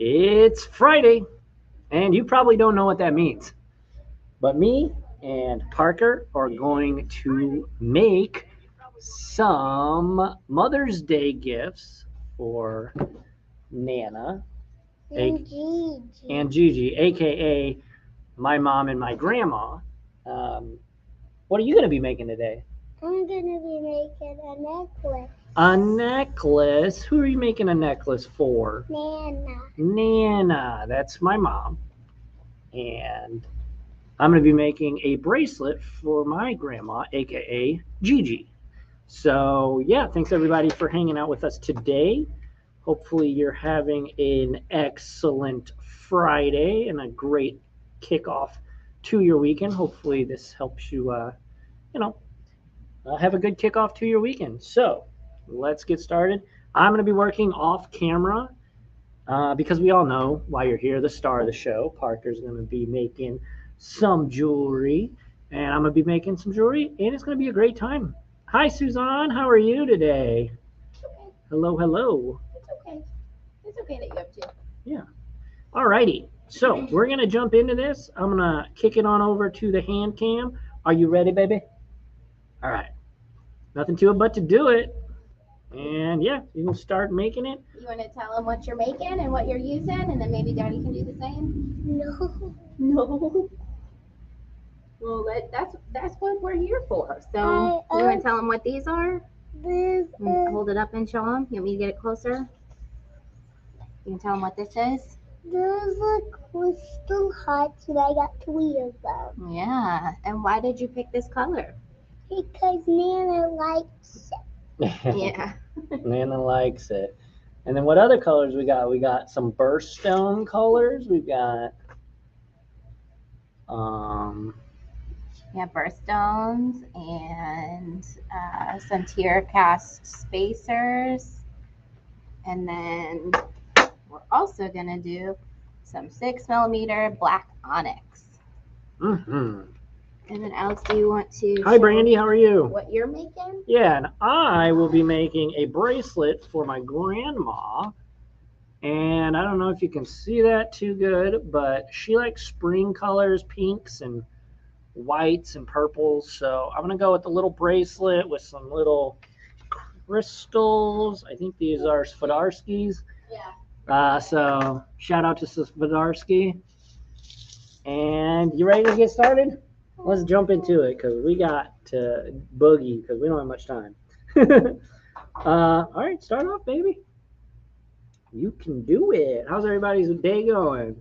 It's Friday, and you probably don't know what that means. But me and Parker are going to make some Mother's Day gifts for Nana and Gigi, aka my mom and my grandma. What are you going to be making today? I'm gonna be making a necklace. A necklace? Who are you making a necklace for? Nana. Nana. That's my mom. And I'm going to be making a bracelet for my grandma, aka Gigi. So, yeah, thanks everybody for hanging out with us today. Hopefully, you're having an excellent Friday and a great kickoff to your weekend. Hopefully, this helps you, you know, have a good kickoff to your weekend. So, let's get started. I'm going to be working off camera because we all know why you're here, the star of the show. Parker's going to be making some jewelry, and I'm going to be making some jewelry, and it's going to be a great time. Hi, Suzanne. How are you today? Okay. Hello, hello. It's okay. It's okay that you have to. Yeah. All righty. So we're going to jump into this. I'm going to kick it on over to the hand cam. Are you ready, baby? All right. Nothing to it but to do it. And yeah, you can start making it. You want to tell them what you're making and what you're using, and then maybe Daddy can do the same? No. No. Well, that's what we're here for. So you want to tell them what these are? This Hold it up and show them. You want me to get it closer? You can tell them what this is? Those are crystal hearts, and I got 3 of them. Yeah. And why did you pick this color? Because Nana likes it. Yeah. Nana likes it. And then what other colors we got? We got some birthstone colors. We've got birthstones and some tear cast spacers. And then we're also going to do some 6mm black onyx. mm-hmm. And then Alex, do you want to Hi, Brandy. How are you? what you're making? Yeah, and I will be making a bracelet for my grandma. And I don't know if you can see that too good, but she likes spring colors, pinks and whites and purples. So I'm going to go with the little bracelet with some little crystals. I think these are Swarovskis. Yeah. So shout out to Swarovski. And you ready to get started? Let's jump into it because we got to boogie because we don't have much time. All right, start off, baby. You can do it. How's everybody's day going?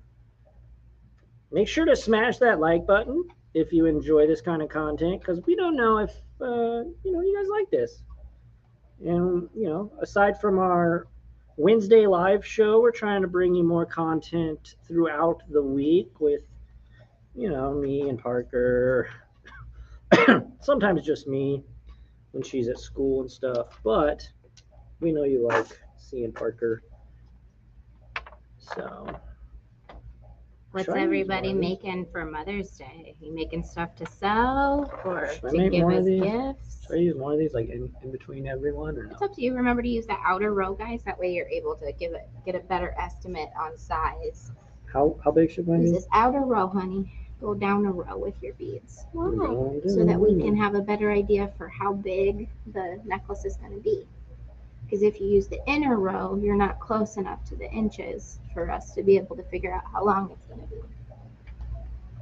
Make sure to smash that like button if you enjoy this kind of content because we don't know if you guys like this. And aside from our Wednesday live show, we're trying to bring you more content throughout the week with me and Parker. Sometimes just me when she's at school and stuff, but we know you like seeing Parker. So What's everybody making for Mother's Day? You making stuff to sell or to give as gifts? Should I use one of these like in between everyone or no? It's up to you. Remember to use the outer row, guys. That way you're able to get a better estimate on size. How big should mine be? Use this outer row, honey. Go down a row with your beads. Wow. So that we can have a better idea for how big the necklace is going to be. Because if you use the inner row, you're not close enough to the inches for us to be able to figure out how long it's going to be.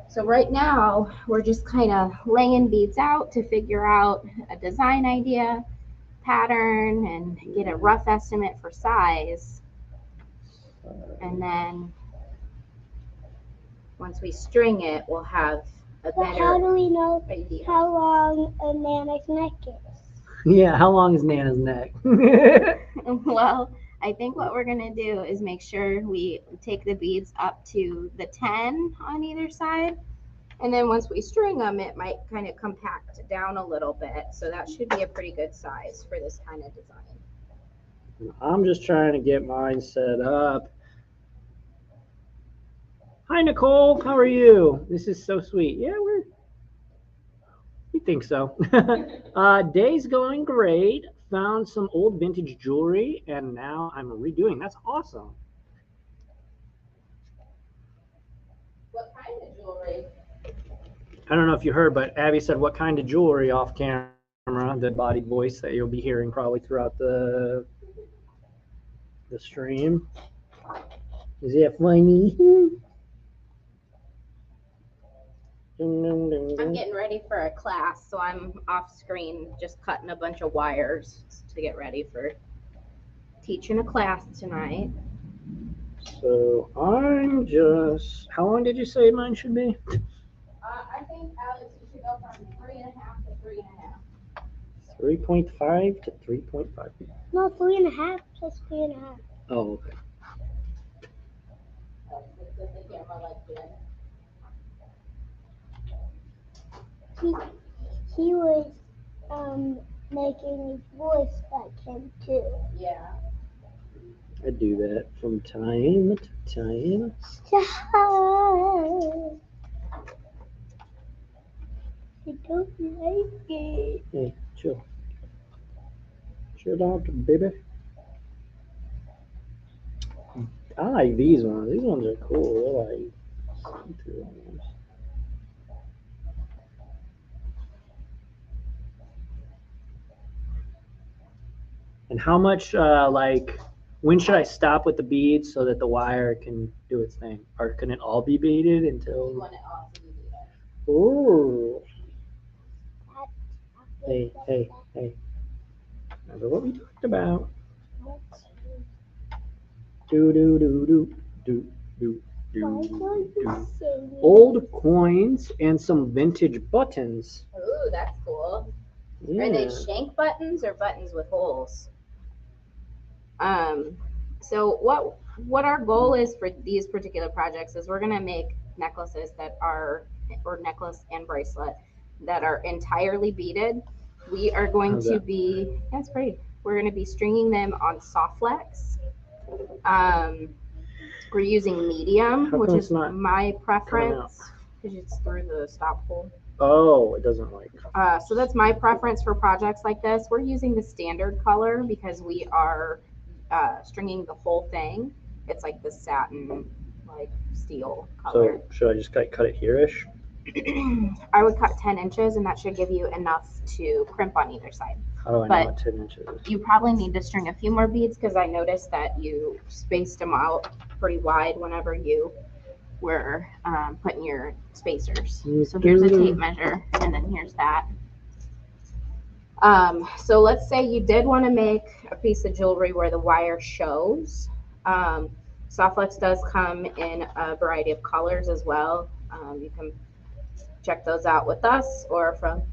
So right now, we're just kind of laying beads out to figure out a design idea, pattern, and get a rough estimate for size. And then once we string it, we'll have a But how do better we know idea. how long a Nana's neck is? Yeah, how long is Nana's neck? Well, I think what we're going to do is make sure we take the beads up to the 10 on either side. And then once we string them, it might kind of compact down a little bit. So that should be a pretty good size for this kind of design. I'm just trying to get mine set up. Hi, Nicole. How are you? This is so sweet. Yeah, we think so. Day's going great. Found some old vintage jewelry, and now I'm redoing. That's awesome. I don't know if you heard, but Abby said what kind of jewelry off camera, the body voice that you'll be hearing probably throughout the stream. Is it funny? I'm getting ready for a class, so I'm off screen just cutting a bunch of wires to get ready for teaching a class tonight. So I'm just. How long did you say mine should be? I think, Alex, you should go from 3.5 to 3.5. 3.5 to 3.5. No, 3.5 plus 3.5. Oh, okay. The camera like this. He was making his voice like him too. Yeah. I do that from time to time. Stop. I don't like it. Hey, chill. Chill out, baby. I like these ones. These ones are cool. They're like see-through ones. And how much, when should I stop with the beads so that the wire can do its thing? Or can it all be beaded You until? want it all to be beaded. Ooh. Hey. Remember what we talked about. Why don't you say it? Old coins and some vintage buttons. Ooh, that's cool. Yeah. Are they shank buttons or buttons with holes? So what our goal is for these particular projects is we're gonna make necklaces that are, or necklace and bracelet that are entirely beaded. We are going How's to that? be, that's great. We're gonna be stringing them on Softlex. We're using medium, How which come is it's not my coming preference because it's through the stop hole. Oh, it doesn't like. So that's my preference for projects like this. We're using the standard color because we are stringing the whole thing. It's like the satin, like steel color. So should I just cut it here-ish? I would cut 10 inches and that should give you enough to crimp on either side. How do I know But what 10 inches is? You probably need to string a few more beads because I noticed that you spaced them out pretty wide whenever you were putting your spacers. So here's a tape measure and then here's that. So let's say you did want to make a piece of jewelry where the wire shows. Softlex does come in a variety of colors as well. You can check those out with us or from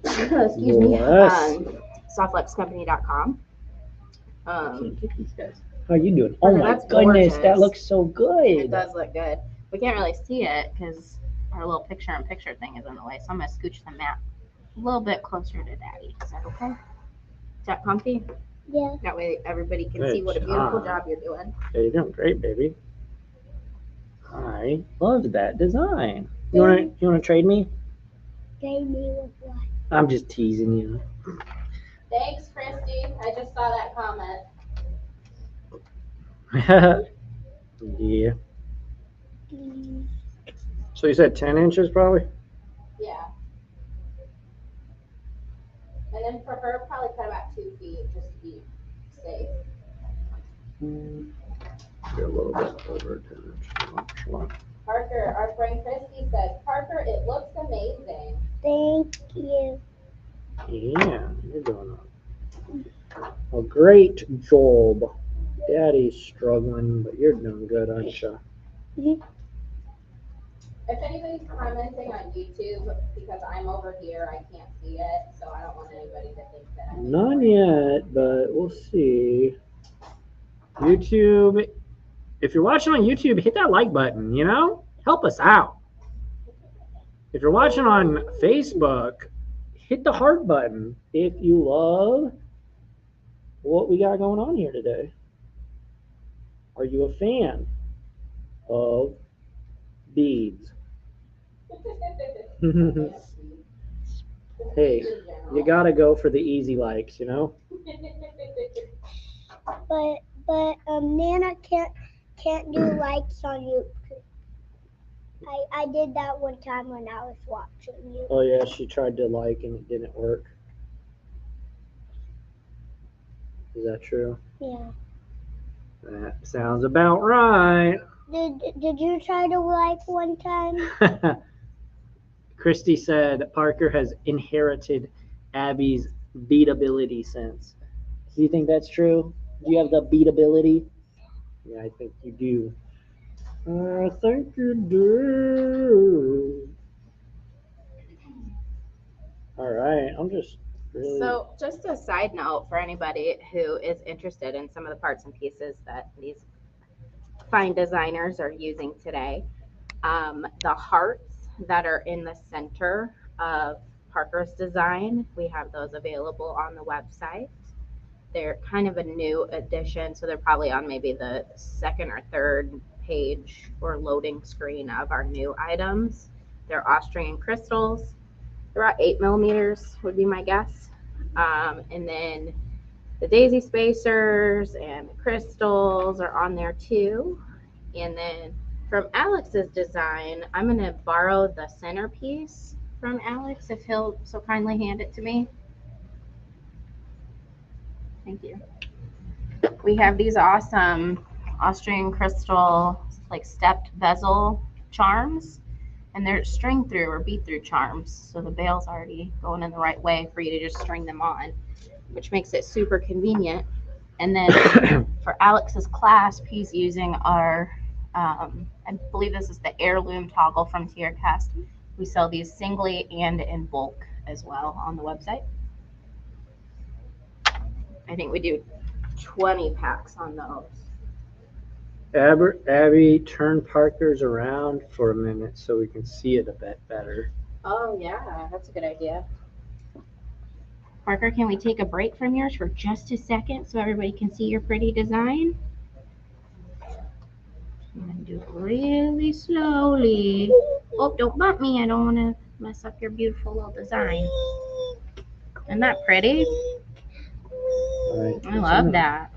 excuse me, Yes. Softluxcompany.com. How you doing? Oh Okay, my that's goodness, that gorgeous. looks so It good. does look good. We can't really see it because our little picture-in-picture thing is in the way, so I'm gonna scooch the mat a little bit closer to Daddy. Is that okay? Is that comfy? Yeah. That way everybody can Good see what a beautiful job. job you're doing. Yeah, you're doing great, baby. I love that design. You wanna trade me? Trade me with what? I'm just teasing you. Thanks, Christy. I just saw that comment. Yeah. Mm, So you said 10 inches probably? Yeah. And then for her, probably cut about 2 feet just to be safe. You're a little bit over 10 inches. Parker, our friend Christy said, Parker, it looks amazing. Thank you. Yeah, you're doing a great job. Daddy's struggling, but you're doing good, aren't you? Mhm. If anybody's commenting on YouTube, because I'm over here, I can't see it, so I don't want anybody to think that I'm None yet, but we'll see. YouTube, if you're watching on YouTube, hit that like button, Help us out. If you're watching on Facebook, hit the heart button if you love what we got going on here today. Are you a fan of beads? Hey, you gotta go for the easy likes, But Nana can't do likes on YouTube. I did that one time when I was watching you. Oh yeah, she tried to like and it didn't work. Is that true? Yeah. That sounds about right. Did you try to like one time? Christy said Parker has inherited Abby's beatability sense. Do you think that's true? Do you have the beatability? Yeah, I think you do. I think you do. All right, I'm just really. So, just a side note for anybody who is interested in some of the parts and pieces that these fine designers are using today, the hearts that are in the center of Parker's design, we have those available on the website. They're kind of a new addition, so they're probably on maybe the second or third page or loading screen of our new items. They're Austrian crystals. They're about 8 millimeters, would be my guess. And then the daisy spacers and the crystals are on there too. And then from Alex's design, I'm going to borrow the centerpiece from Alex if he'll so kindly hand it to me. Thank you. We have these awesome Austrian crystal, like stepped bezel charms, and they're string through or beat through charms. So the bail's already going in the right way for you to just string them on, which makes it super convenient. And then for Alex's clasp, he's using our, I believe this is the heirloom toggle from TierCast. We sell these singly and in bulk as well on the website. I think we do 20 packs on those. Abby, turn Parker's around for a minute so we can see it a bit better. Oh, yeah, that's a good idea. Parker, can we take a break from yours for just a second so everybody can see your pretty design? I'm going to do it really slowly. Oh, don't bump me. I don't want to mess up your beautiful little design. Isn't that pretty? All right, I love that.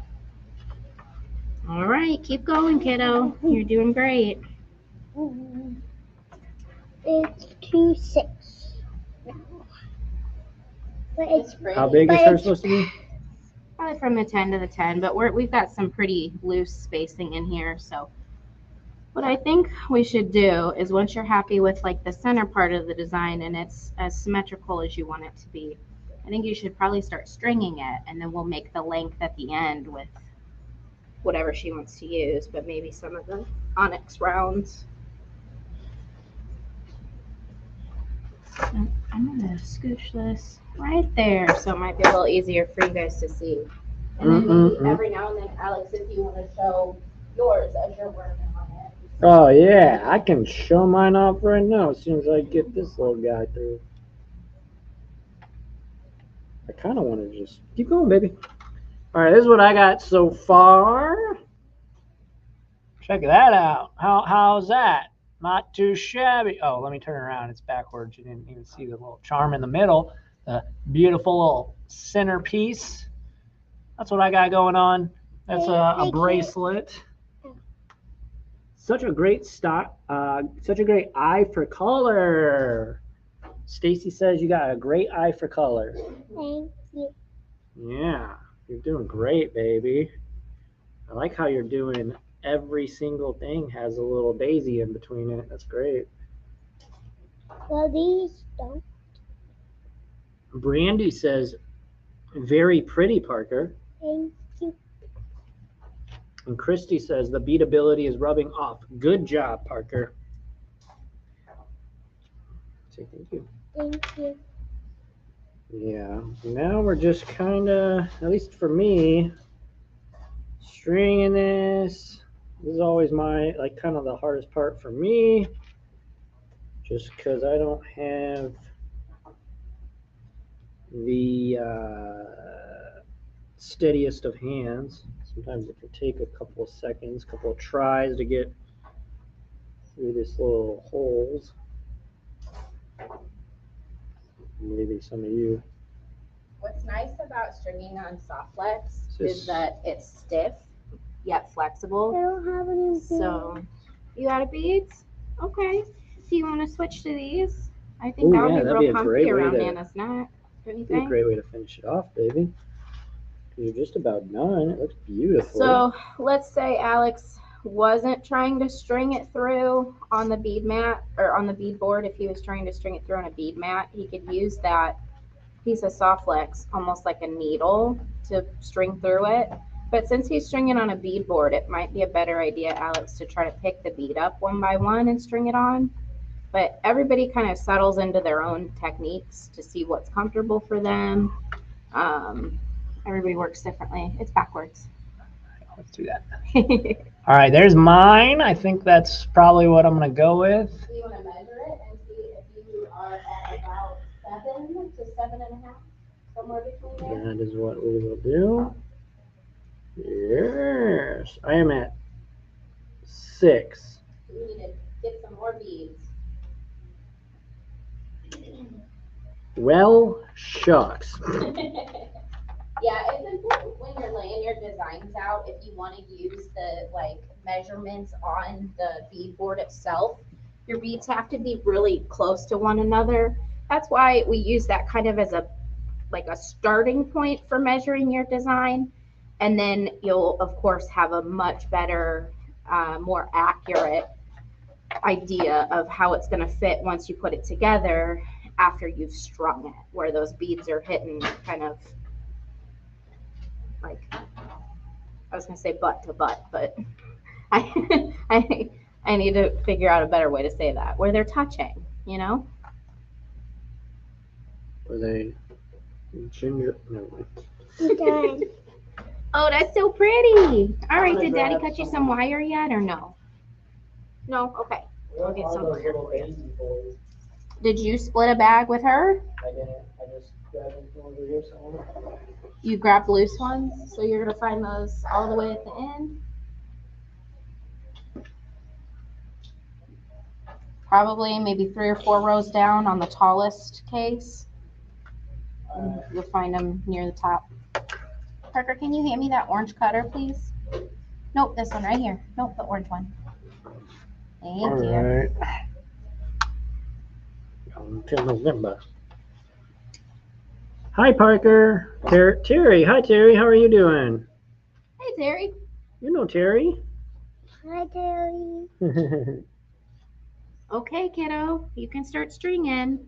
All right, keep going, kiddo. You're doing great. It's 2-6. But it's How big is hers supposed to be? Probably from the 10 to the 10, but we've got some pretty loose spacing in here. So what I think we should do is once you're happy with like the center part of the design and it's as symmetrical as you want it to be, I think you should probably start stringing it, and then we'll make the length at the end with whatever she wants to use, but maybe some of the onyx rounds. So I'm gonna scooch this right there so it might be a little easier for you guys to see. And then maybe every now and then, Alex, if you want to show yours as you're working on it. Oh yeah, I can show mine off right now as soon as I get this little guy through. I kind of want to just keep going, baby. All right, this is what I got so far. Check that out. How's that? Not too shabby. Oh, let me turn around. It's backwards. You didn't even see the little charm in the middle. The beautiful little centerpiece. That's what I got going on. That's a bracelet. Such a great such a great eye for color. Stacy says you got a great eye for color. Thank you. Yeah, you're doing great, baby. I like how you're doing every single thing has a little daisy in between it. That's great. Well, these don't. Brandy says, very pretty, Parker. Thank you. And Christy says, the beatability is rubbing off. Good job, Parker. Say thank you. Thank you. Yeah, now we're just kind of, at least for me, stringing this. This is always my, like, kind of the hardest part for me, just because I don't have the steadiest of hands. Sometimes it can take a couple of seconds, a couple of tries to get through this little holes. Maybe some of you. What's nice about stringing on soft flex Just- is that it's stiff yet I flexible. don't have any. So you got a beads? Okay. Do you want to switch to these? I think Ooh, that would yeah, be that'd real be a comfy great way around to- Nana's neck. Don't you Be a think? great way to finish it off, baby. You're just about done. It looks beautiful. So let's say Alex wasn't trying to string it through on the bead mat or on the bead board. If he was trying to string it through on a bead mat, he could use that piece of Softlex almost like a needle to string through it. But since he's stringing on a bead board, it might be a better idea, Alex, to try to pick the bead up one by one and string it on. But everybody kind of settles into their own techniques to see what's comfortable for them. Everybody works differently. It's backwards. Let's do that. All right, there's mine. I think that's probably what I'm gonna go with. Do you want to measure it and see if you are at about 7 to 7.5, somewhere between there? That is what we will do. Yes, I am at 6. We need to get some more beads. Well, shucks. Yeah, it's important when you're laying your designs out, if you want to use the like measurements on the bead board itself, your beads have to be really close to one another. That's why we use that kind of as a starting point for measuring your design. And then you'll of course have a much better, more accurate idea of how it's going to fit once you put it together after you've strung it, where those beads are hitting kind of like, I was gonna say butt to butt, but I need to figure out a better way to say that, where they're touching, you know? Were they ginger? No. Done. Oh, that's so pretty. All right, gonna did Daddy grab cut you some. some wire yet or no? No, okay. We'll get some. Did you split a bag with her? I didn't. I just grabbed them from over here somewhere. You grabbed loose ones, so you're gonna find those all the way at the end? Probably maybe 3 or 4 rows down on the tallest case. And you'll find them near the top. Parker, can you hand me that orange cutter, please? Nope, this one right here. Nope, the orange one. Thank All you. right. Until November. Hi, Parker. Terry. Hi, Terry. How are you doing? Hey, Terry. You know Terry. Hi, Terry. Okay, kiddo, you can start stringing.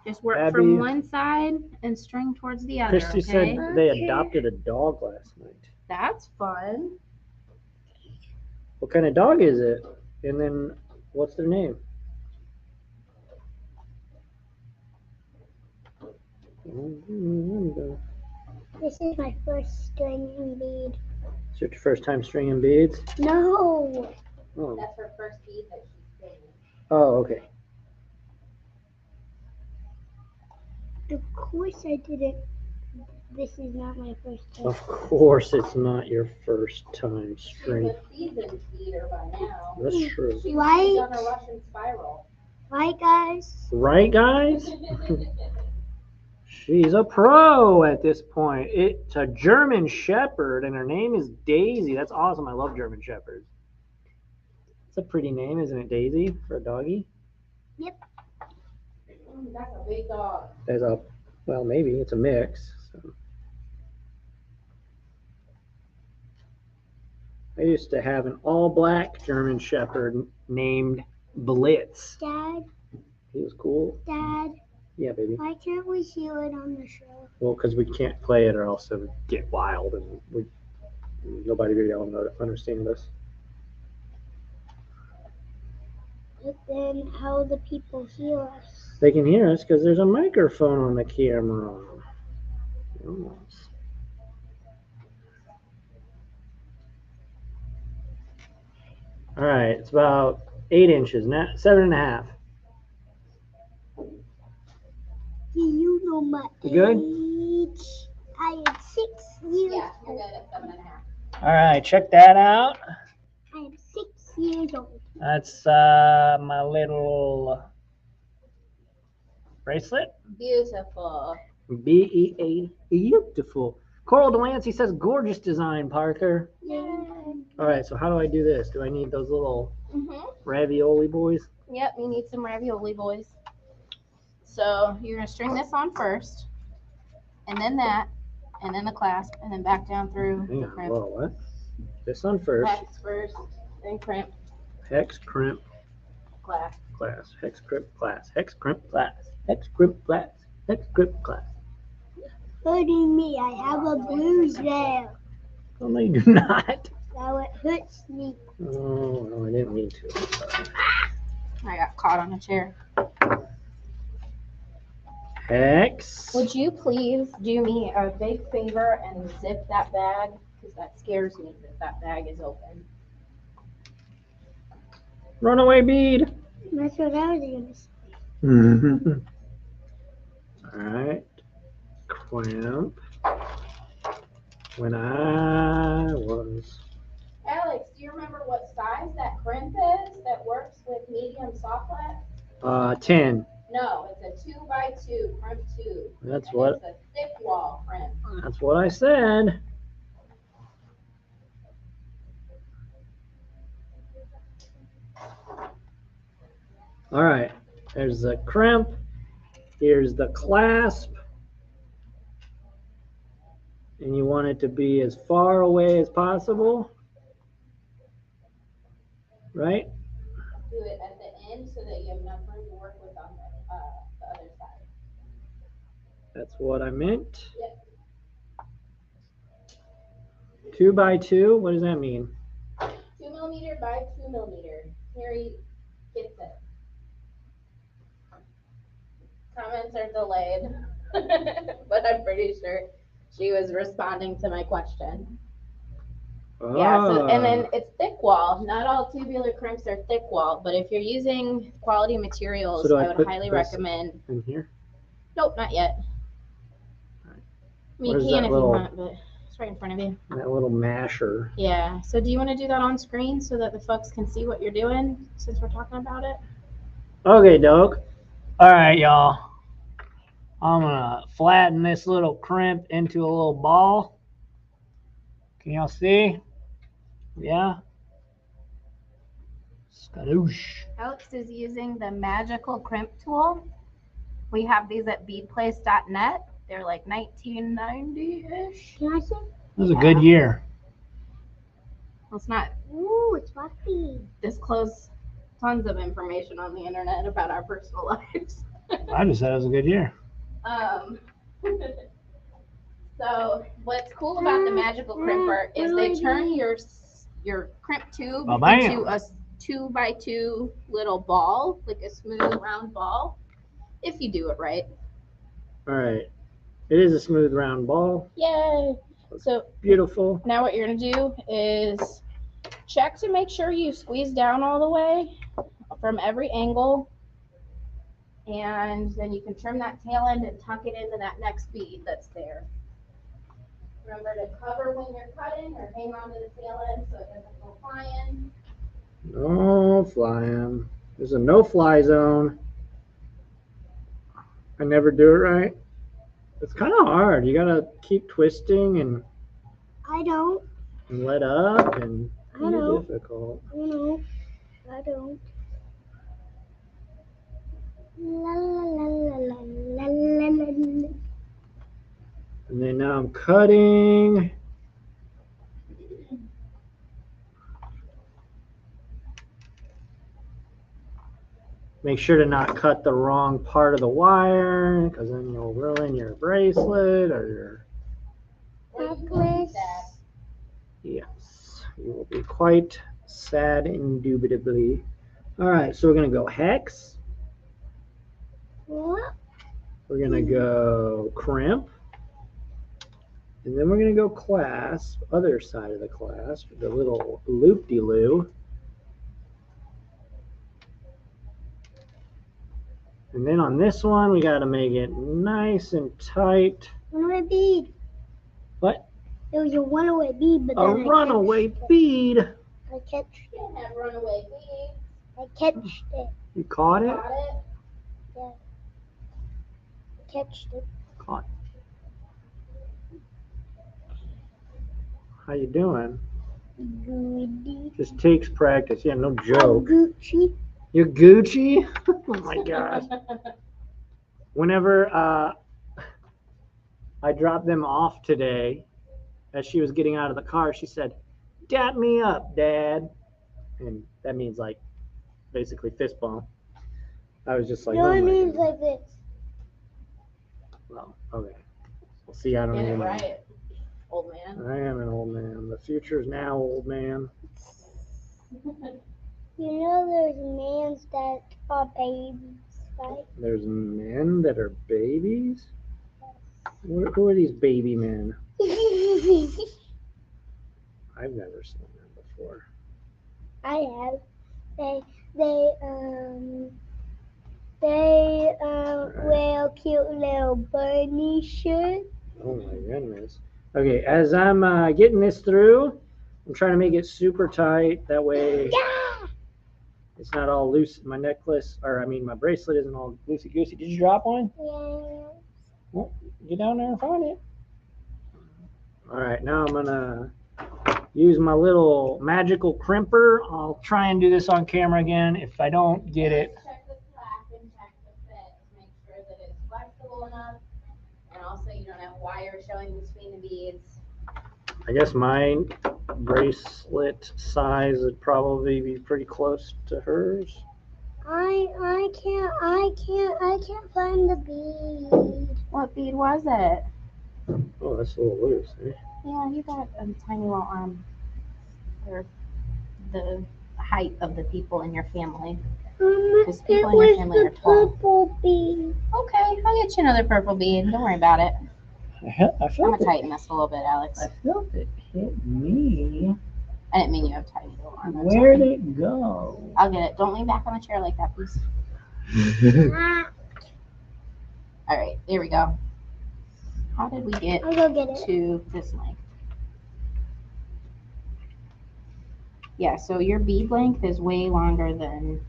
Just work Abby. from one side and string towards the other, Christy okay? said they Okay. adopted a dog last night. That's fun. What kind of dog is it? And then what's their name? This is my first stringing bead. Is it your first time stringing beads? No. Oh, That's her first bead that she's stringing. oh, okay. Of course I didn't. This is not my first time. Of course, it's not your first time She's stringing. a seasoned beater by now. That's true. She's Right. done a Russian spiral. Right, guys? Right, guys? She's a pro at this point. It's a German Shepherd, and her name is Daisy. That's awesome. I love German Shepherds. It's a pretty name, isn't it, Daisy, for a doggy? That's a big dog. There's a, well, maybe it's a mix. So. I used to have an all-black German Shepherd named Blitz. Dad, He was cool. Dad, Yeah, baby. why can't we hear it on the show? Well, because we can't play it or else it would get wild and nobody really will understand us. But then how the people hear us? They can hear us because there's a microphone on the camera. Yes. All right, it's about 8 inches, 7.5. Do you know my You good? age? I am 6 years Yeah, you're old. good at 7.5. All right, check that out. I am 6 years old. That's my little bracelet. Beautiful. BEA, beautiful. Coral Delancey says, gorgeous design, Parker. Yay. All right, so how do I do this? Do I need those little Mm-hmm. ravioli boys? Yep, you need some ravioli, boys. So you're gonna string this on first, and then that, and then the clasp, and then back down through Hang the on. crimp. Whoa, what? This one first. Hex first, then crimp, Hex, crimp, clasp. class. Hex, crimp, class. Hex, crimp, class. Hex, crimp, class. Hex, crimp, class. Hurting me. I have a bruise there. Oh, no, you do not. Now it hurts me. Oh, no, I didn't mean to. I'm sorry. I got caught on a chair. Hex. Would you please do me a big favor and zip that bag? Because that scares me that that bag is open. Runaway bead. That's what I was gonna say. Mm-hmm. All right. Crimp. When I was. Alex, do you remember what size that crimp is that works with medium softlet? 10. No, it's a 2x2 crimp tube. That's And what. It's a thick wall crimp. That's what I said. All right. There's the crimp. Here's the clasp. And you want it to be as far away as possible. Right? Do it at the end so that you have enough room to work with on the other side. That's what I meant. Yep. 2x2. What does that mean? 2 millimeter by 2 millimeter. Harry gets it. Comments are delayed, but I'm pretty sure she was responding to my question. Yeah, so, and then it's thick wall. Not all tubular crimps are thick wall, but if you're using quality materials, So do I I would put highly this recommend. in here. Nope, not yet. I mean, Where's you can that if little- you want, but it's right in front of you. That little masher. Yeah, so do you want to do that on screen so that the folks can see what you're doing since we're talking about it? Okay, Doc. All right, y'all. I'm gonna flatten this little crimp into a little ball. Can y'all see? Yeah. Skadoosh. Alex is using the magical crimp tool. We have these at beadplace.net. They're like 1990-ish. Can I see? That was a good year. Well, it's not Ooh, it's fluffy. disclose tons of information on the internet about our personal lives. I just said it was a good year. So what's cool about the magical crimper is they turn your crimp tube Ba-bam. into a 2x2 little ball, like a smooth round ball, if you do it right. All right. It is a smooth round ball. Yay! So Beautiful. now what you're gonna do is check to make sure you squeeze down all the way from every angle. And then you can trim that tail end and tuck it into that next bead that's there. Remember to cover when you're cutting or hang on to the tail end so it doesn't go flying. No flying. There's a no-fly zone. I never do it right. It's kind of hard. You gotta keep twisting and I don't. let up, and I know. it's difficult. No, I don't. La la la la la la la la. And then now I'm cutting. Make sure to not cut the wrong part of the wire, because then you'll ruin your bracelet or your. Or you can Necklace. use that. Yes, you will be quite sad, indubitably. All right, so we're gonna go hex. What? We're gonna go crimp. And then we're gonna go clasp, other side of the clasp, the little loop-de-loo. And then on this one, we gotta make it nice and tight. Runaway bead. What? It was a runaway bead, but A then runaway bead. I catched You it. can have runaway beads. I catched it. You caught it? Got it? Catched it. Caught. How you doing? Goody. Just takes practice. Yeah, no joke. Gucci. You're Gucci? Oh my gosh. Whenever I dropped them off today, as she was getting out of the car, she said, "Dap me up, Dad." And that means like basically fist bump. I was just like, No, oh it my means God. like this. Well, okay. Well, see, I don't Get it even know. right, old man. I am an old man. The future's now, old man. You know there's mans that are babies, right? There's men that are babies? Who are these baby men? I've never seen them before. I have. They wear cute little bunny shirts. Oh my goodness. Okay, as I'm getting this through, I'm trying to make it super tight. That way Yeah. it's not all loose. My necklace, or I mean, my bracelet isn't all loosey goosey. Did you drop one? Yeah. Well, get down there and find it. All right, now I'm gonna use my little magical crimper. I'll try and do this on camera again. If I don't get it, Check the flap and check the fit. Make sure that it's flexible enough. And also you don't have wires showing between the beads. I guess my bracelet size would probably be pretty close to hers. I can't find the bead. What bead was it? Oh, that's a little loose. Eh? Yeah, you got a tiny little arm. Or the height of the people in your family. Because It people in your was family the are tall. purple bead. Okay, I'll get you another purple bead. Don't worry about it. I I'm felt gonna tighten this a little bit, Alex. I felt it hit me. I didn't mean you have tiny little arms. Where'd it go? I'll get it. Don't lean back on the chair like that, please. Ah, All right, there we go. How did we get I'll go get it. to this length? Yeah, so your bead length is way longer than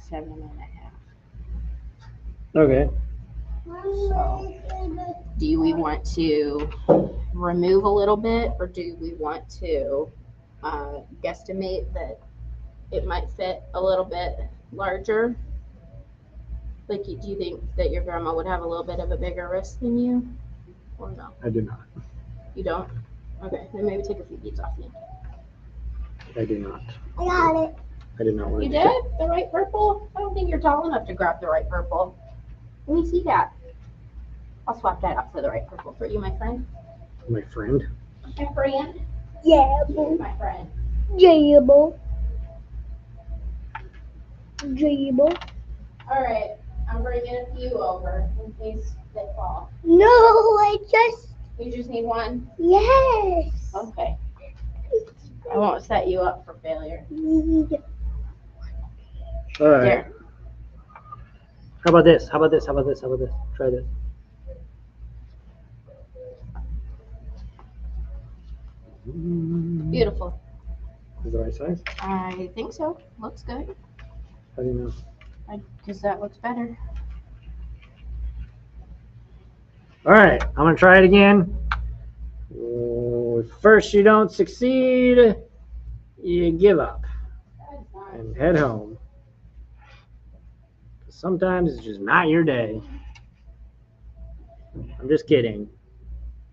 7.5. Okay. Do we want to remove a little bit, or do we want to guesstimate that it might fit a little bit larger? Like, do you think that your grandma would have a little bit of a bigger wrist than you, or no? I do not. You don't? Okay, then maybe take a few beads off me. I do not. I got it. I did not want You to. did? The right purple? I don't think you're tall enough to grab the right purple. Let me see that. I'll swap that out for the right purple for you, my friend. My friend. My friend? Yeah, My friend. Jable. Jable. All right, I'm bringing a few over in case they fall. No, You just need one? yes. Okay. I won't set you up for failure. All right. There. How about this? How about this? How about this? How about this? Try this. Beautiful. Is the right size? I think so. Looks good. How do you know? Because that looks better. All right, I'm gonna try it again. If first you don't succeed, you give up and head home. Sometimes it's just not your day. I'm just kidding.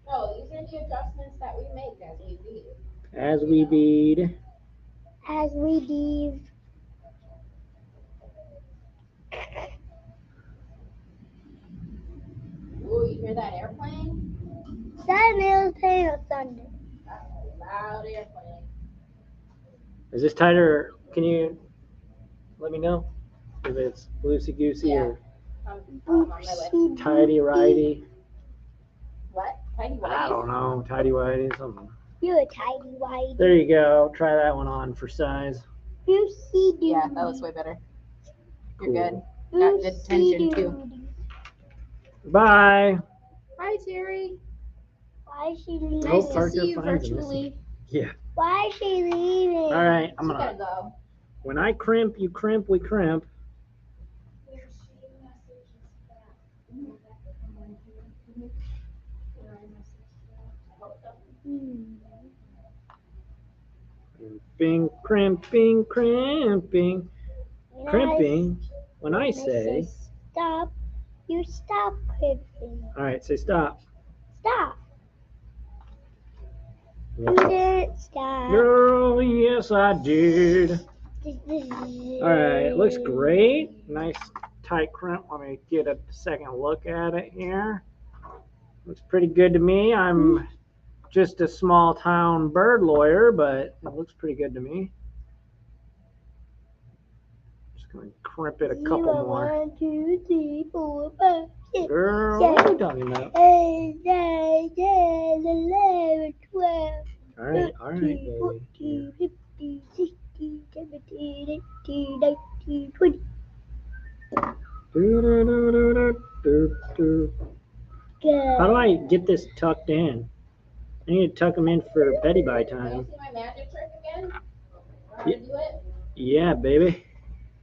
No, these are the adjustments that we make as we bead. As we bead. As we leave. Ooh, you hear that airplane? That nail's pain of thunder. That's a loud airplane. Is this tighter? Can you let me know if it's loosey goosey Yeah. or I'm on my way. tighty righty? What? Tiny I white? don't know, tighty whitey, something. You're a tidy white. There you go. Try that one on for size. Lucy doo. Yeah, that looks way better. You're Cool. good. Got good tension, too. Bye. Hi, Terry. Why is she leaving? Hope Nice to Parker see you finds him. virtually. Yeah. Why is she leaving? All right. I'm You gonna. gotta go. When I crimp, you crimp. We crimp. Crimping, crimping, crimping. And crimping. When I and say, stop, you stop crimping. all right, say stop. Stop. You Yep. didn't stop. Girl, yes, I did. All right, looks great. Nice tight crimp. Let me get a second look at it here. Looks pretty good to me. I'm just a small town bird lawyer, but it looks pretty good to me. Just gonna crimp it a couple more. 1, 2, 3, 4, 5, 6, Girl, what are you talking about? 8, 9, 10, 11, 12, All right, 13, baby. 14, 15, 16, 17, 18, 19, 20. How do I get this tucked in? I need to tuck them in for Betty by time. See my magic trick again? Yeah. Do it? Yeah, baby.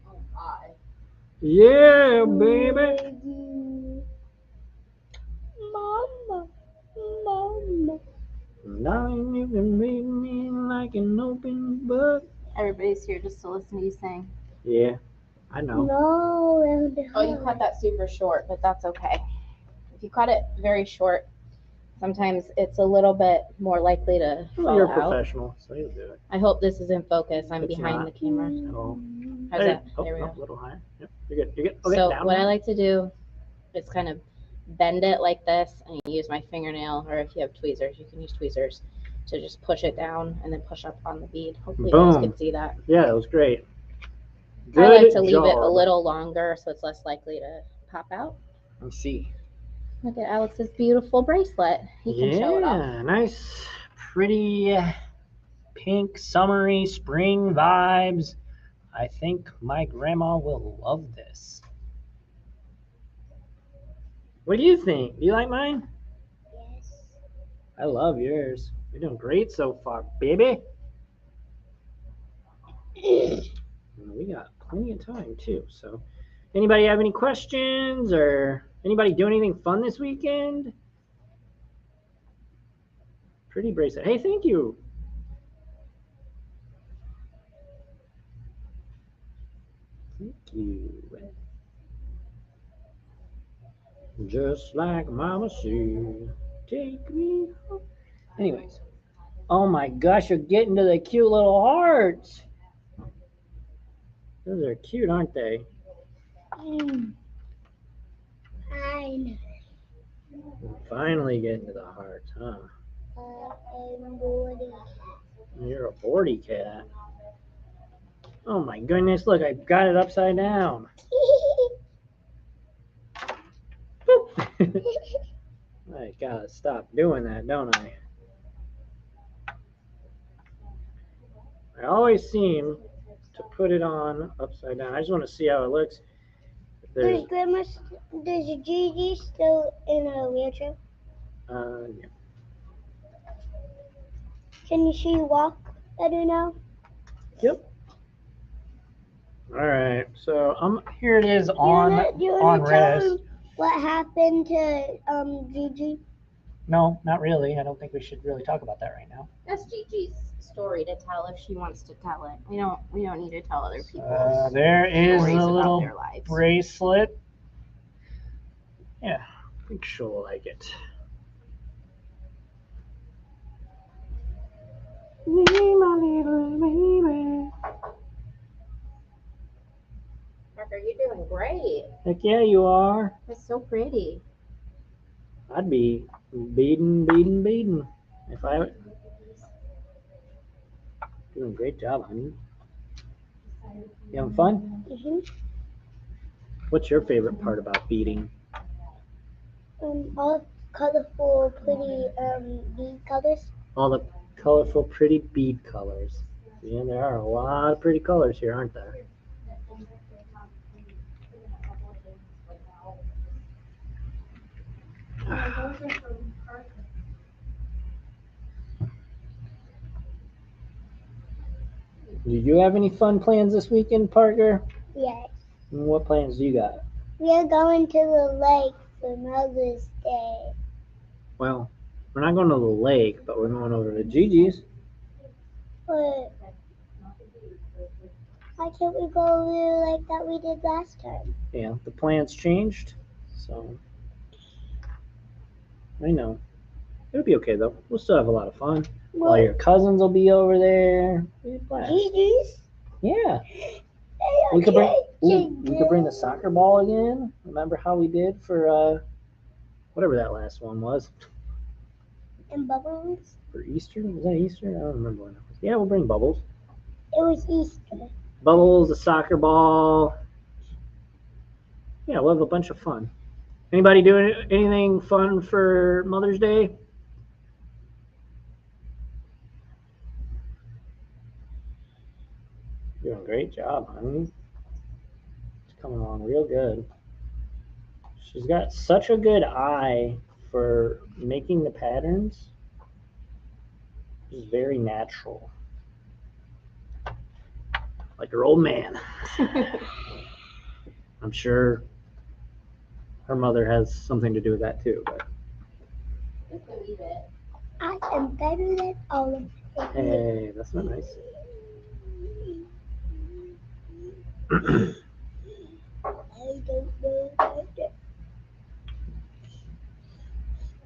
Oh, God. Yeah, baby. Mama, mama. Darling, you can read me like an open book. Everybody's here just to listen to you sing. Yeah, I know. No, Oh, you cut that super short, but that's okay. If you cut it very short, sometimes it's a little bit more likely to Well, fall you're a out. professional, so you'll do it. I hope this is in focus. I'm It's behind not. the camera. Oh, How's that? There we oh, go. a little higher. Yep, you're good. You're good. Okay, So down what I more. like to do is kind of bend it like this and you use my fingernail, or if you have tweezers, you can use tweezers to just push it down and then push up on the bead. Hopefully you guys Boom. can see that. Yeah, that was great. Good I like to leave it a job. little longer so it's less likely to pop out. Let's see. Look at Alex's beautiful bracelet. He can show it off. Yeah, nice, pretty pink, summery, spring vibes. I think my grandma will love this. What do you think? Do you like mine? Yes. I love yours. You're doing great so far, baby. We got plenty of time too. So, anybody have any questions or anybody do anything fun this weekend? Pretty bracelet. Hey, thank you. Thank you. Just like Mama said, take me home. Anyways, oh my gosh, you're getting to the cute little hearts. Those are cute, aren't they? Fine. We're finally getting to the hearts, huh? I'm bored. You're a 40 cat. Oh my goodness, look, I got it upside down. I gotta stop doing that, don't I? I always seem to put it on upside down. I just want to see how it looks. If there's, Does Gigi still in a wheelchair? yeah. Can she walk better now? Yep. All right, so here it is Do you on wanna tell res. him what happened to Gigi? No, not really. I don't think we should really talk about that right now. That's Gigi's story to tell if she wants to tell it. We don't need to tell other people's There is stories a about little their lives. bracelet. Yeah, I think she'll like it. Me, my little baby. Parker, you're doing great. Heck yeah, you are. It's so pretty. I'd be beating if I doing a great job, honey. You having fun? Mm-hmm. What's your favorite part about beading? All colorful, pretty bead colors. All the colorful, pretty bead colors. Yeah, there are a lot of pretty colors here, aren't there? Do you have any fun plans this weekend, Parker? Yes. What plans do you got? We're going to the lake for Mother's Day. Well, we're not going to the lake, but we're going over to Gigi's. But Why can't we go like that we did last time? Yeah, the plans changed, so I know. It'll be okay though. We'll still have a lot of fun. All your cousins will be over there. It'll be a blast. Jesus. Yeah. We could bring the soccer ball again. Remember how we did for whatever that last one was And bubbles. for Easter? Was that Easter? I don't remember when it was. Yeah, we'll bring Bubbles. It was Easter. Bubbles, the soccer ball. Yeah, we'll have a bunch of fun. Anybody doing anything fun for Mother's Day? Doing a great job, honey. It's coming along real good. She's got such a good eye for making the patterns. It's very natural. Like her old man. I'm sure her mother has something to do with that too. But I am better than all of them. hey, that's not nice. I don't know about that.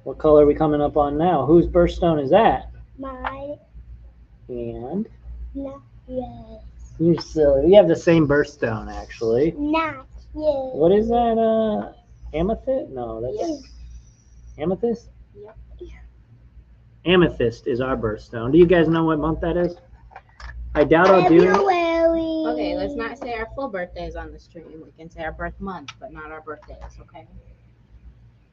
What color are we coming up on now? Whose birthstone is that? My And not yes. you're silly. We have the same birthstone actually. Not yes. What is that? Amethyst? No, that's Yes. amethyst. Yep. Amethyst is our birthstone. Do you guys know what month that is? I doubt I'll do it. February. Okay, let's not say our full birthdays on the stream. We can say our birth month, but not our birthdays, okay?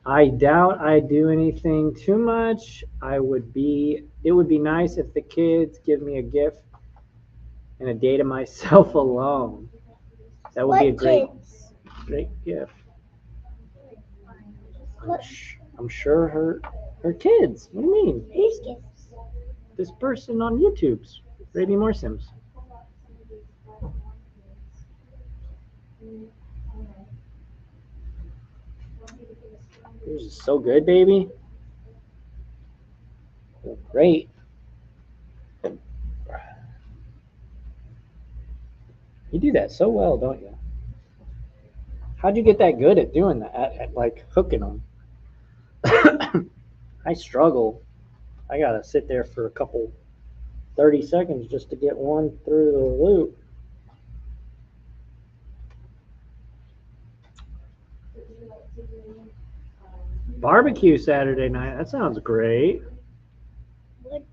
I doubt I do anything too much. It would be nice if the kids give me a gift and a day to myself alone. That would be a great gift. I'm sure her kids. What do you mean? Who's gifts? This person on YouTube's Raby More Sims. Yours is so good, baby. You're great. You do that so well, don't you? How'd you get that good at doing that? At like hooking them? I struggle. I gotta sit there for a couple 30 seconds just to get one through the loop. Barbecue Saturday night. That sounds great.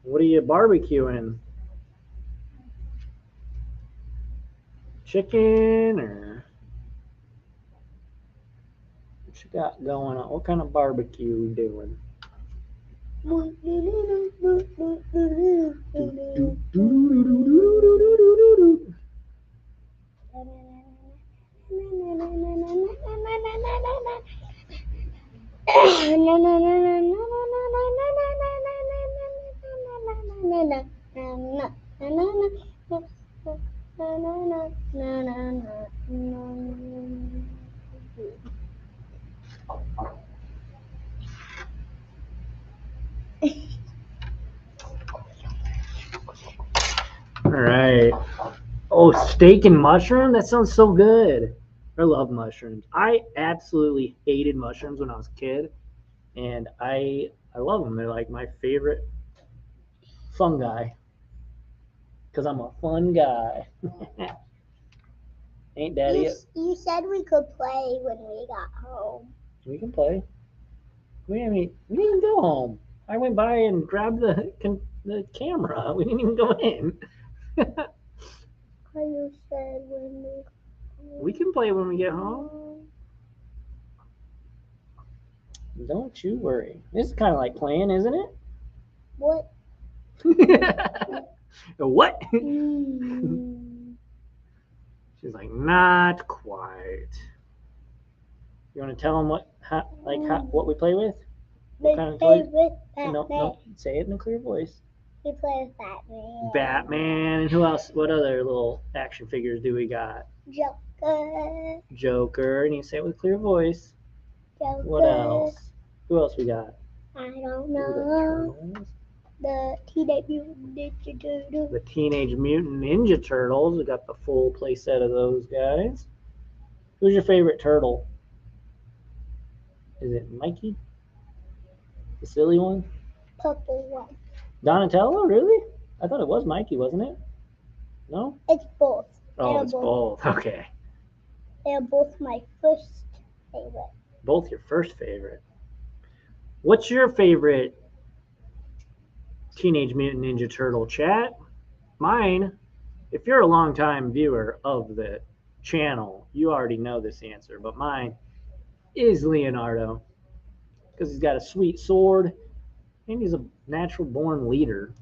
What are you barbecuing? Chicken or what you got going on? What kind of barbecue we doing? All right. Oh, steak and mushroom? That sounds so good. I love mushrooms. I absolutely hated mushrooms when I was a kid, and I love them. They're like my favorite fungi because I'm a fun guy. Ain't Daddy? You said we could play when we got home. We can play. We didn't even go home. I went by and grabbed the camera. We didn't even go in. You said when We can play when we get home. Don't you worry. This is kind of like playing, isn't it? What? What? Mm. She's like, not quite. You want to tell them what we play with? What kind of toys? Batman. No, say it in a clear voice. We play with Batman. Batman, and who else? What other little action figures do we got? Joker. Joker, and you say it with a clear voice. Joker. What else? Who else we got? I don't We got know. Turtles. The Teenage Mutant Ninja Turtle. The Teenage Mutant Ninja Turtles. We got the full play set of those guys. Who's your favorite turtle? Is it Mikey? The silly one? Purple one. Donatello, really? I thought it was Mikey, wasn't it? No? It's both. Oh, They're it's both. Okay. They're both my first favorite. Both your first favorite. What's your favorite Teenage Mutant Ninja Turtle, chat? Mine, if you're a longtime viewer of the channel, you already know this answer, but mine is Leonardo because he's got a sweet sword and he's a natural born leader,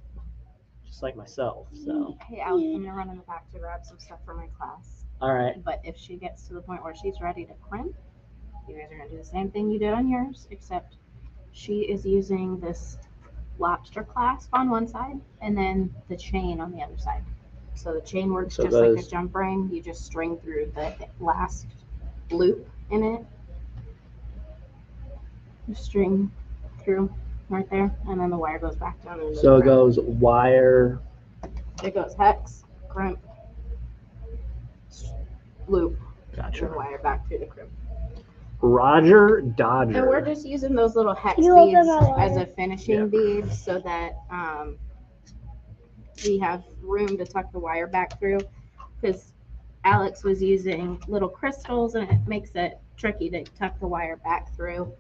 just like myself. So, Hey, Alex, I'm gonna run in the back to grab some stuff for my class. all right. But if she gets to the point where she's ready to crimp, you guys are gonna do the same thing you did on yours, except she is using this lobster clasp on one side and then the chain on the other side. So the chain works So just like those- a jump ring. You just string through the last loop in it. Just string through right there, and then the wire goes back down. And So it goes wire. It goes hex, crimp, loop, Gotcha. and wire back through the crimp. Roger And we're Dodger. just using those little hex You open beads my as wire? a finishing bead so that we have room to tuck the wire back through. Because Alex was using little crystals and it makes it tricky to tuck the wire back through.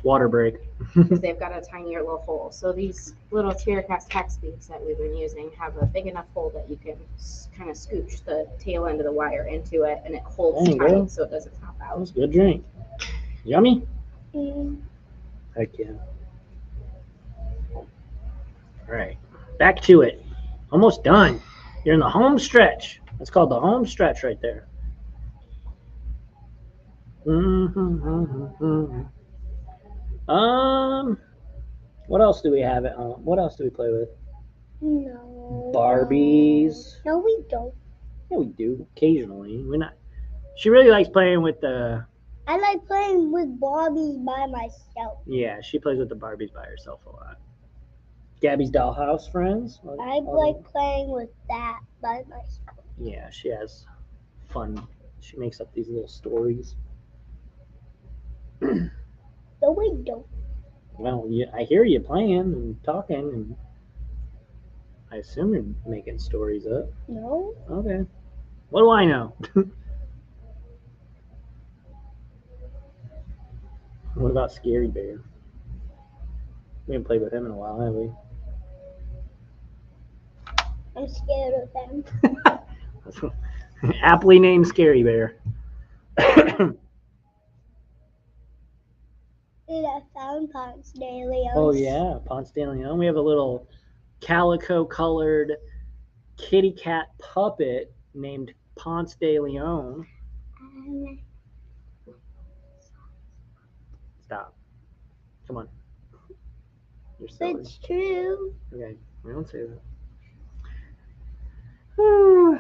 Water break. Because they've got a tinier little hole. So these little TierCast hex beads that we've been using have a big enough hole that you can kind of scooch the tail end of the wire into it, and it holds There you tight go. so it doesn't pop That out. was a good drink. Yummy? Mm, Heck yeah. All right. Back to it. Almost done. You're in the home stretch. That's called the home stretch right there. What else do we have at home? What else do we play with? no. Barbies. No, we don't. Yeah, we do occasionally. We're not. She really likes playing with the. I like playing with Barbies by myself. Yeah, she plays with the Barbies by herself a lot. Gabby's Dollhouse, friends. I like playing with that by myself. Yeah, she has fun. She makes up these little stories. No, we don't. Well, I hear you playing and talking, and I assume you're making stories up. No. Okay. What do I know? What about Scary Bear? We haven't played with him in a while, have we? I'm scared of them. Aptly named Scary Bear. Dude, I found Ponce de Leon. Oh yeah, Ponce de Leon. We have a little calico-colored kitty cat puppet named Ponce de Leon. Stop. Come on. You're silly. It's true. Okay, we don't say that. Whew.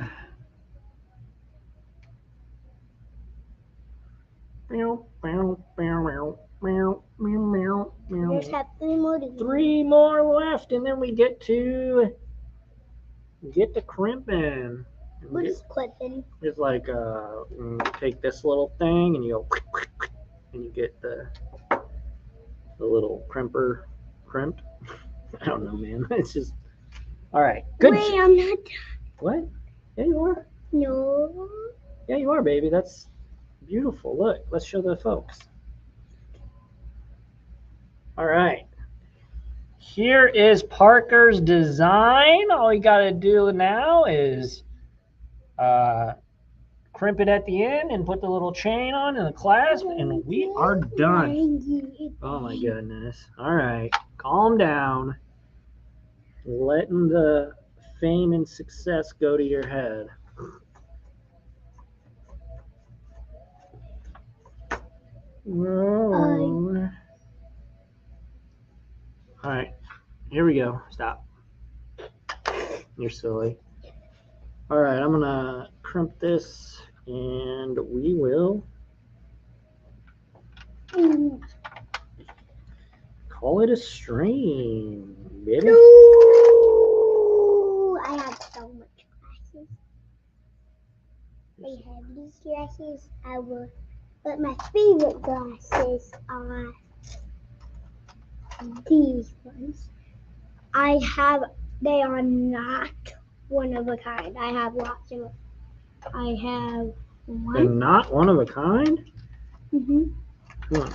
Meow, meow, meow, meow, meow, meow, We meow. just have 3 more to do. 3 more left, and then we get to crimping. What is clipping? It's like you take this little thing and you go and you get the little crimper crimped. I don't know, man. It's just all right. Good. Wait, I'm not done. What? Yeah, you are. No. Yeah, you are, baby. That's beautiful. Look, let's show the folks. All right. Here is Parker's design. All you got to do now is crimp it at the end and put the little chain on and the clasp, and we are done. Oh my goodness. All right. Calm down. Letting the fame and success go to your head. Whoa. All right. Here we go. Stop. You're silly. All right. I'm going to crimp this and we will Call it a stream, baby. Ooh, I have so much glasses. I have these glasses. But my favorite glasses are these ones. They are not one of a kind. I have lots of them. I have They're one. not one of a kind? Mm-hmm. Hmm.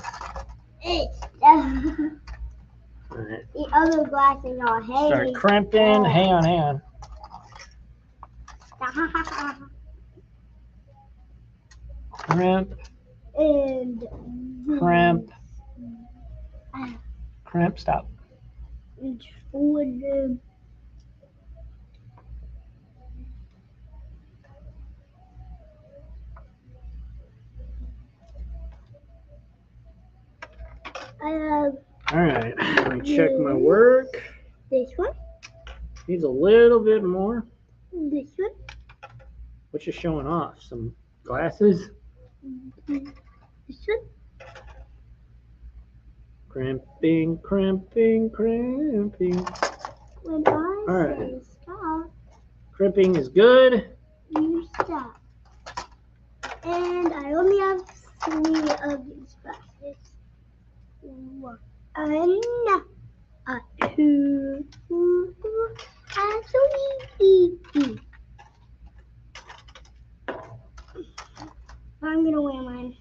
It's All right. the other glasses are Start crimping. Hang on. Crimp, and crimp, crimp, stop. and with them. I have All right, let me check my work. this one, Needs a little bit more. this one, What you showing off? Some glasses? this one. Crimping. When I Alright. say stop, Crimping is good. you stop. And I only have 3 of these glasses. 1, a 2, and 3. I'm gonna wear mine.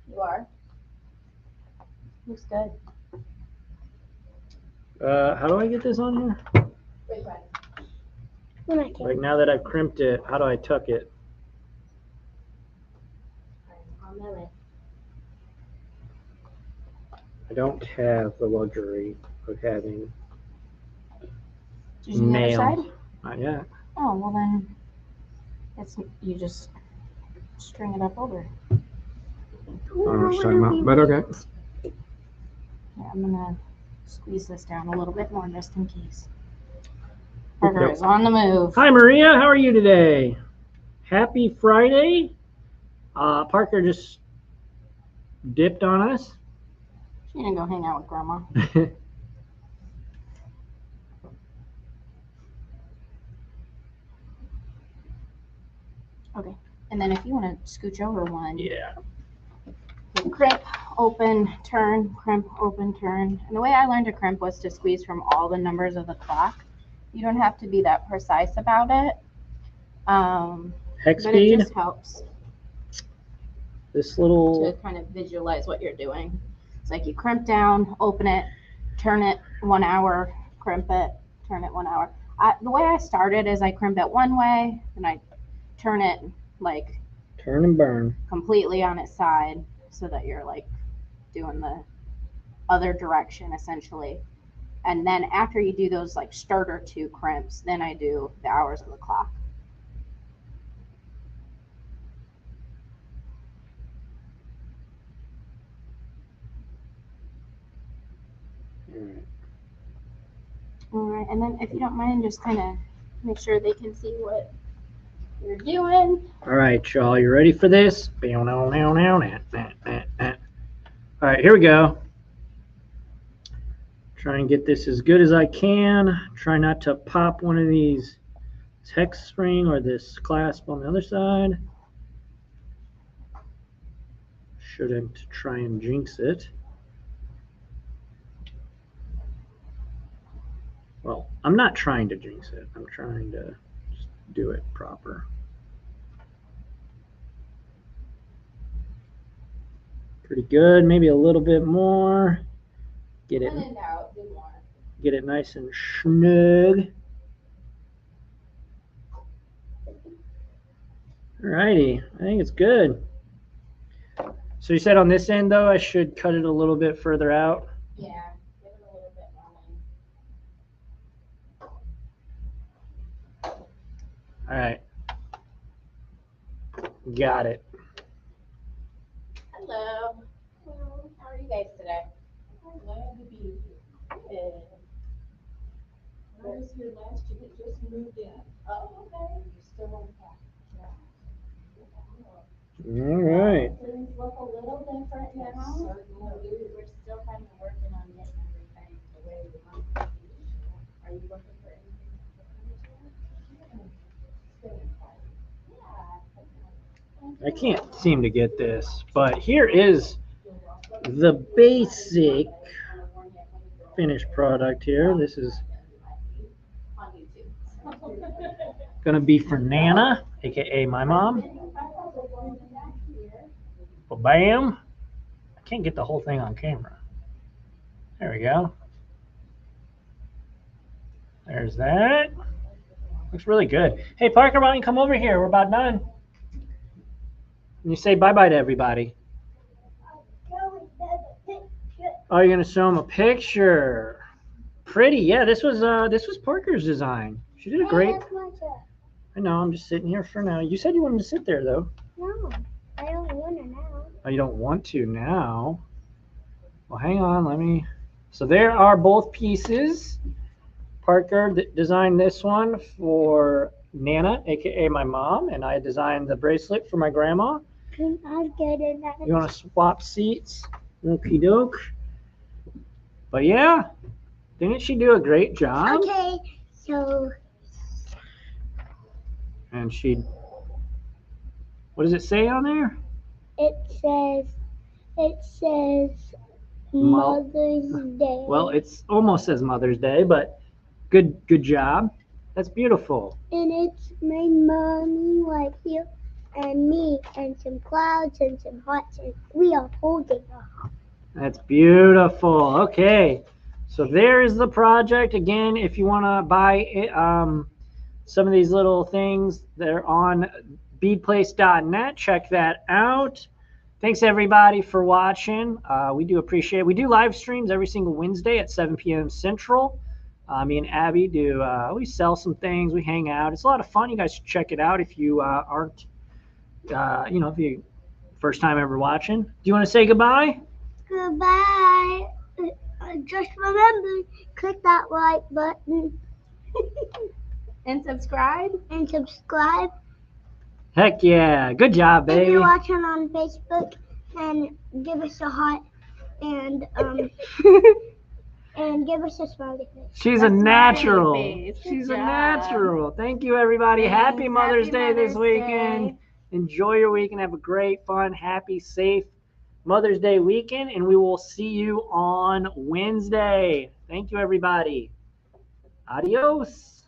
You are. Looks good. How do I get this on here? When I can. Like now that I've crimped it, how do I tuck it? On my way. I don't have the luxury of having Did you do the other nails. side? Not yet. Oh, well then, you just string it up over. I don't know what you're talking about, but okay. Yeah, I'm gonna squeeze this down a little bit more just in case. Parker Yep. is on the move. Hi Maria, how are you today? Happy Friday. Parker just dipped on us. She's gonna go hang out with Grandma. Okay, and then if you want to scooch over one, Yeah. crimp, open, turn, crimp, open, turn. And the way I learned to crimp was to squeeze from all the numbers of the clock. You don't have to be that precise about it. Hex But it speed. just helps This to little. kind of visualize what you're doing. It's like you crimp down, open it, turn it 1 hour, crimp it, turn it 1 hour. The way I started is I crimp it one way, and I turn it like Turn and burn. completely on its side so that you're like doing the other direction essentially. And then after you do those like starter 2 crimps, then I do the hours of the clock. Alright. All right, and then if you don't mind, just kind of make sure they can see what you're doing. All right, y'all, you ready for this? All right, here we go. Try and get this as good as I can. Try not to pop one of these hex spring or this clasp on the other side. Shouldn't try and jinx it. Well, I'm not trying to jinx it. I'm trying to just do it proper. Pretty good. Maybe a little bit more. Get it, When in doubt, do more. get it nice and snug. Alrighty, I think it's good. So you said on this end though, I should cut it a little bit further out. Yeah, give it a little bit more length. All right, got it. Hello. How are you guys today? Glad to be here. Good. I was here last year, but just moved in. Oh, okay. You still unpacked? All right. Things look a little different now. Certainly do. We're still kind of working on getting everything I can't seem to get this, but here is the basic finished product here. This is gonna be for Nana, aka my mom. Bam! I can't get the whole thing on camera. There we go. There's that. Looks really good. Hey, Parker, why don't you come over here? We're about done. And you say bye-bye to everybody. Oh, you're gonna show them a picture. Pretty, yeah. This was Parker's design. She did a great. I know. I'm just sitting here for now. You said you wanted to sit there though. No, I don't want to now. Oh, you don't want to now. Well, hang on. Let me. So there are both pieces. Parker designed this one for Nana, aka my mom, and I designed the bracelet for my grandma. Can I get it? You want to swap seats? Okie doke. But yeah, didn't she do a great job? Okay, so And she, what does it say on there? it says Mo- Mother's Day. Well, it's almost says Mother's Day, but good job. That's beautiful. And it's my mommy right here, and me, and some clouds and some hearts, and we are holding a heart. That's beautiful. Okay, so there is the project. Again, if you want to buy it, some of these little things, they're on beadplace.net. Check that out. Thanks everybody for watching. We do appreciate it. We do live streams every single Wednesday at 7 p.m. Central. Me and Abby do. We sell some things. We hang out. It's a lot of fun. You guys should check it out if you aren't, if you first time ever watching. Do you want to say goodbye? Goodbye. Just remember, click that like button And subscribe. and subscribe. Heck yeah. Good job, If baby. you're watching on Facebook, and give us a heart and and give us a smiley face. She's A a smiley natural. face. Good She's a job. natural. Thank you, everybody. Thanks. Happy Mother's Day this Mother's weekend. Day. Enjoy your weekend. Have a great, fun, happy, safe Mother's Day weekend. And we will see you on Wednesday. Thank you, everybody. Adios.